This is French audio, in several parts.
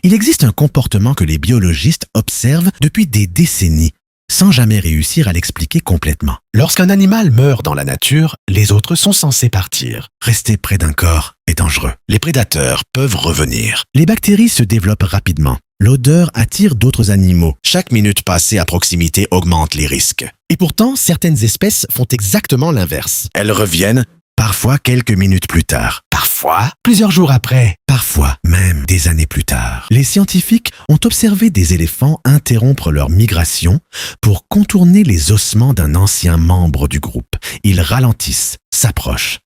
Il existe un comportement que les biologistes observent depuis des décennies, sans jamais réussir à l'expliquer complètement. Lorsqu'un animal meurt dans la nature, les autres sont censés partir. Rester près d'un corps est dangereux. Les prédateurs peuvent revenir. Les bactéries se développent rapidement. L'odeur attire d'autres animaux. Chaque minute passée à proximité augmente les risques. Et pourtant, certaines espèces font exactement l'inverse. Elles reviennent, parfois quelques minutes plus tard. Parfois, plusieurs jours après. Parfois, même des années plus tard. Les scientifiques ont observé des éléphants interrompre leur migration pour contourner les ossements d'un ancien membre du groupe. Ils ralentissent, s'approchent,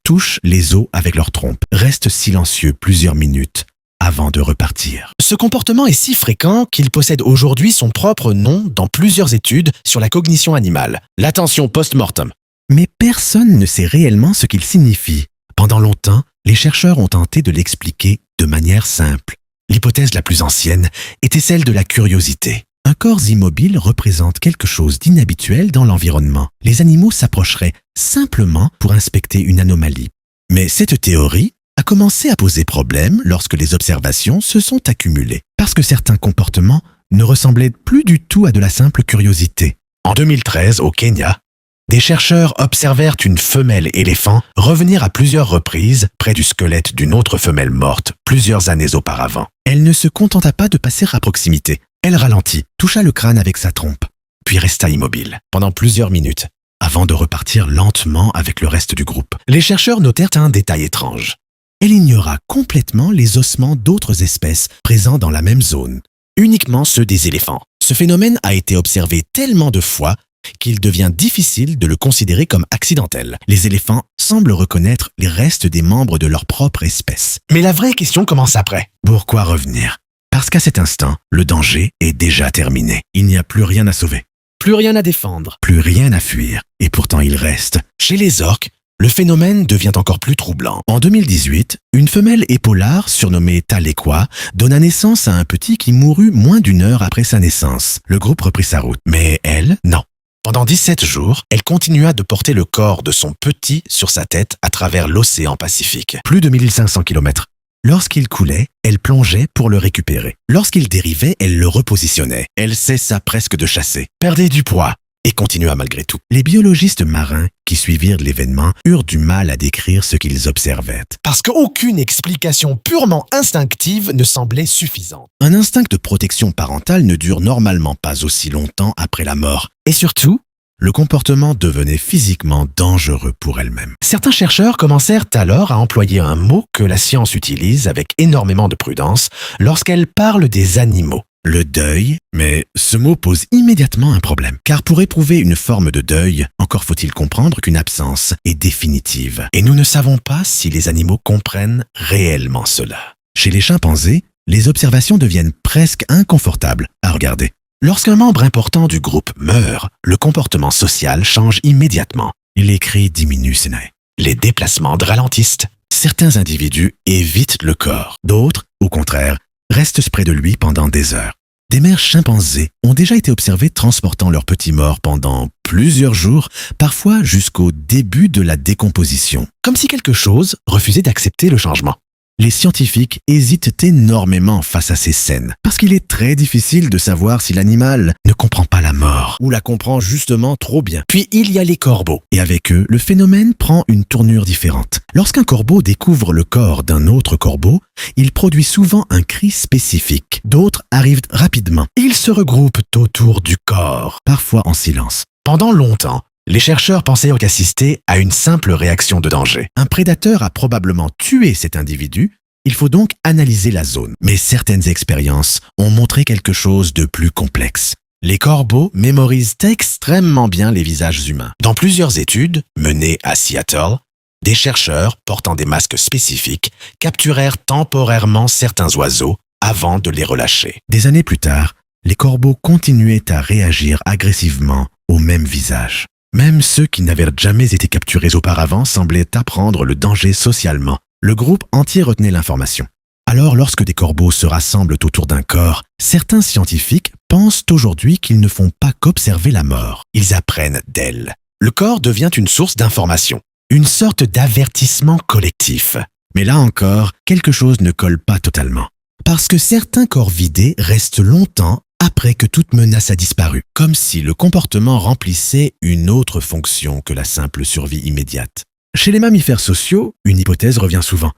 touchent les os avec leur trompe, restent silencieux plusieurs minutes avant de repartir. Ce comportement est si fréquent qu'il possède aujourd'hui son propre nom dans plusieurs études sur la cognition animale, l'attention post-mortem. Mais personne ne sait réellement ce qu'il signifie. Pendant longtemps, les chercheurs ont tenté de l'expliquer de manière simple. L'hypothèse la plus ancienne était celle de la curiosité. Un corps immobile représente quelque chose d'inhabituel dans l'environnement. Les animaux s'approcheraient simplement pour inspecter une anomalie. Mais cette théorie a commencé à poser problème lorsque les observations se sont accumulées, parce que certains comportements ne ressemblaient plus du tout à de la simple curiosité. En 2013, au Kenya, des chercheurs observèrent une femelle éléphant revenir à plusieurs reprises près du squelette d'une autre femelle morte plusieurs années auparavant. Elle ne se contenta pas de passer à proximité. Elle ralentit, toucha le crâne avec sa trompe, puis resta immobile pendant plusieurs minutes, avant de repartir lentement avec le reste du groupe. Les chercheurs notèrent un détail étrange. Elle ignora complètement les ossements d'autres espèces présents dans la même zone, uniquement ceux des éléphants. Ce phénomène a été observé tellement de fois qu'il devient difficile de le considérer comme accidentel. Les éléphants semblent reconnaître les restes des membres de leur propre espèce. Mais la vraie question commence après. Pourquoi revenir? Parce qu'à cet instant, le danger est déjà terminé. Il n'y a plus rien à sauver. Plus rien à défendre. Plus rien à fuir. Et pourtant il reste. Chez les orques, le phénomène devient encore plus troublant. En 2018, une femelle épaulard surnommée Talekwa donna naissance à un petit qui mourut moins d'une heure après sa naissance. Le groupe reprit sa route. Mais elle, non. Pendant 17 jours, elle continua de porter le corps de son petit sur sa tête à travers l'océan Pacifique. Plus de 1500 km. Lorsqu'il coulait, elle plongeait pour le récupérer. Lorsqu'il dérivait, elle le repositionnait. Elle cessa presque de chasser, perdait du poids et continua malgré tout. Les biologistes marins qui suivirent l'événement eurent du mal à décrire ce qu'ils observaient. Parce qu'aucune explication purement instinctive ne semblait suffisante. Un instinct de protection parentale ne dure normalement pas aussi longtemps après la mort. Et surtout, le comportement devenait physiquement dangereux pour elle-même. Certains chercheurs commencèrent alors à employer un mot que la science utilise avec énormément de prudence lorsqu'elle parle des animaux. Le deuil, mais ce mot pose immédiatement un problème. Car pour éprouver une forme de deuil, encore faut-il comprendre qu'une absence est définitive. Et nous ne savons pas si les animaux comprennent réellement cela. Chez les chimpanzés, les observations deviennent presque inconfortables à regarder. Lorsqu'un membre important du groupe meurt, le comportement social change immédiatement. Les cris diminuent, les déplacements ralentissent. Certains individus évitent le corps. D'autres, au contraire, restent près de lui pendant des heures. Des mères chimpanzés ont déjà été observées transportant leurs petits morts pendant plusieurs jours, parfois jusqu'au début de la décomposition, comme si quelque chose refusait d'accepter le changement. Les scientifiques hésitent énormément face à ces scènes, parce qu'il est très difficile de savoir si l'animal ne comprend pas la mort, ou la comprend justement trop bien. Puis il y a les corbeaux, et avec eux, le phénomène prend une tournure différente. Lorsqu'un corbeau découvre le corps d'un autre corbeau, il produit souvent un cri spécifique. D'autres arrivent rapidement. Ils se regroupent autour du corps, parfois en silence. Pendant longtemps, les chercheurs pensaient assister à une simple réaction de danger. Un prédateur a probablement tué cet individu, il faut donc analyser la zone. Mais certaines expériences ont montré quelque chose de plus complexe. Les corbeaux mémorisent extrêmement bien les visages humains. Dans plusieurs études, menées à Seattle, des chercheurs, portant des masques spécifiques, capturèrent temporairement certains oiseaux avant de les relâcher. Des années plus tard, les corbeaux continuaient à réagir agressivement au même visage. Même ceux qui n'avaient jamais été capturés auparavant semblaient apprendre le danger socialement. Le groupe entier retenait l'information. Alors, lorsque des corbeaux se rassemblent autour d'un corps, certains scientifiques pensent aujourd'hui qu'ils ne font pas qu'observer la mort. Ils apprennent d'elle. Le corps devient une source d'information, une sorte d'avertissement collectif. Mais là encore, quelque chose ne colle pas totalement. Parce que certains corps vidés restent longtemps après que toute menace a disparu, comme si le comportement remplissait une autre fonction que la simple survie immédiate. Chez les mammifères sociaux, une hypothèse revient souvent.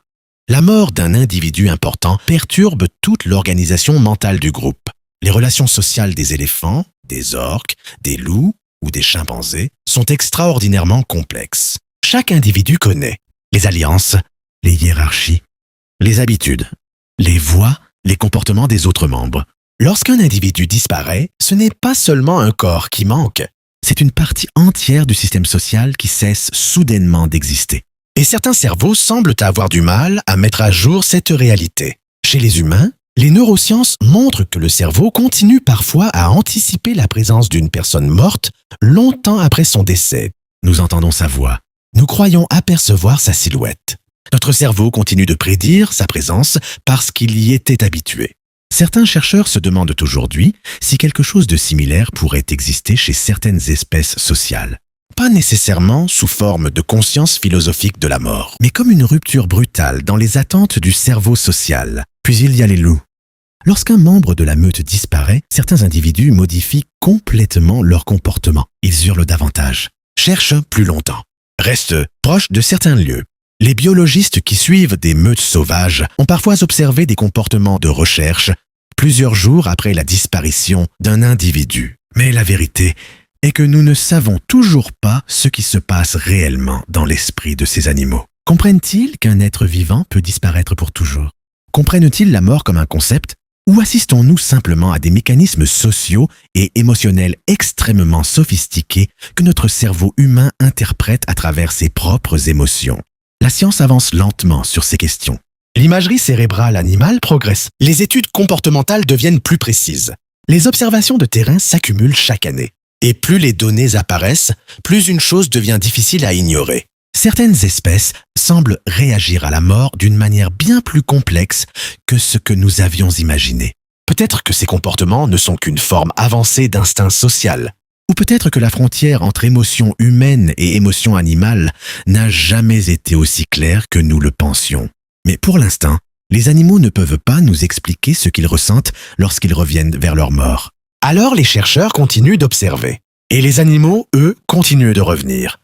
La mort d'un individu important perturbe toute l'organisation mentale du groupe. Les relations sociales des éléphants, des orques, des loups ou des chimpanzés sont extraordinairement complexes. Chaque individu connaît les alliances, les hiérarchies, les habitudes, les voix, les comportements des autres membres. Lorsqu'un individu disparaît, ce n'est pas seulement un corps qui manque, c'est une partie entière du système social qui cesse soudainement d'exister. Et certains cerveaux semblent avoir du mal à mettre à jour cette réalité. Chez les humains, les neurosciences montrent que le cerveau continue parfois à anticiper la présence d'une personne morte longtemps après son décès. Nous entendons sa voix. Nous croyons apercevoir sa silhouette. Notre cerveau continue de prédire sa présence parce qu'il y était habitué. Certains chercheurs se demandent aujourd'hui si quelque chose de similaire pourrait exister chez certaines espèces sociales. Pas nécessairement sous forme de conscience philosophique de la mort, mais comme une rupture brutale dans les attentes du cerveau social. Puis il y a les loups. Lorsqu'un membre de la meute disparaît, certains individus modifient complètement leur comportement. Ils hurlent davantage, cherchent plus longtemps, restent proches de certains lieux. Les biologistes qui suivent des meutes sauvages ont parfois observé des comportements de recherche plusieurs jours après la disparition d'un individu. Mais la vérité est que nous ne savons toujours pas ce qui se passe réellement dans l'esprit de ces animaux. Comprennent-ils qu'un être vivant peut disparaître pour toujours? Comprennent-ils la mort comme un concept? Ou assistons-nous simplement à des mécanismes sociaux et émotionnels extrêmement sophistiqués que notre cerveau humain interprète à travers ses propres émotions? La science avance lentement sur ces questions. L'imagerie cérébrale animale progresse. Les études comportementales deviennent plus précises. Les observations de terrain s'accumulent chaque année. Et plus les données apparaissent, plus une chose devient difficile à ignorer. Certaines espèces semblent réagir à la mort d'une manière bien plus complexe que ce que nous avions imaginé. Peut-être que ces comportements ne sont qu'une forme avancée d'instinct social. Ou peut-être que la frontière entre émotion humaine et émotion animale n'a jamais été aussi claire que nous le pensions. Mais pour l'instant, les animaux ne peuvent pas nous expliquer ce qu'ils ressentent lorsqu'ils reviennent vers leur mort. Alors les chercheurs continuent d'observer. Et les animaux, eux, continuent de revenir.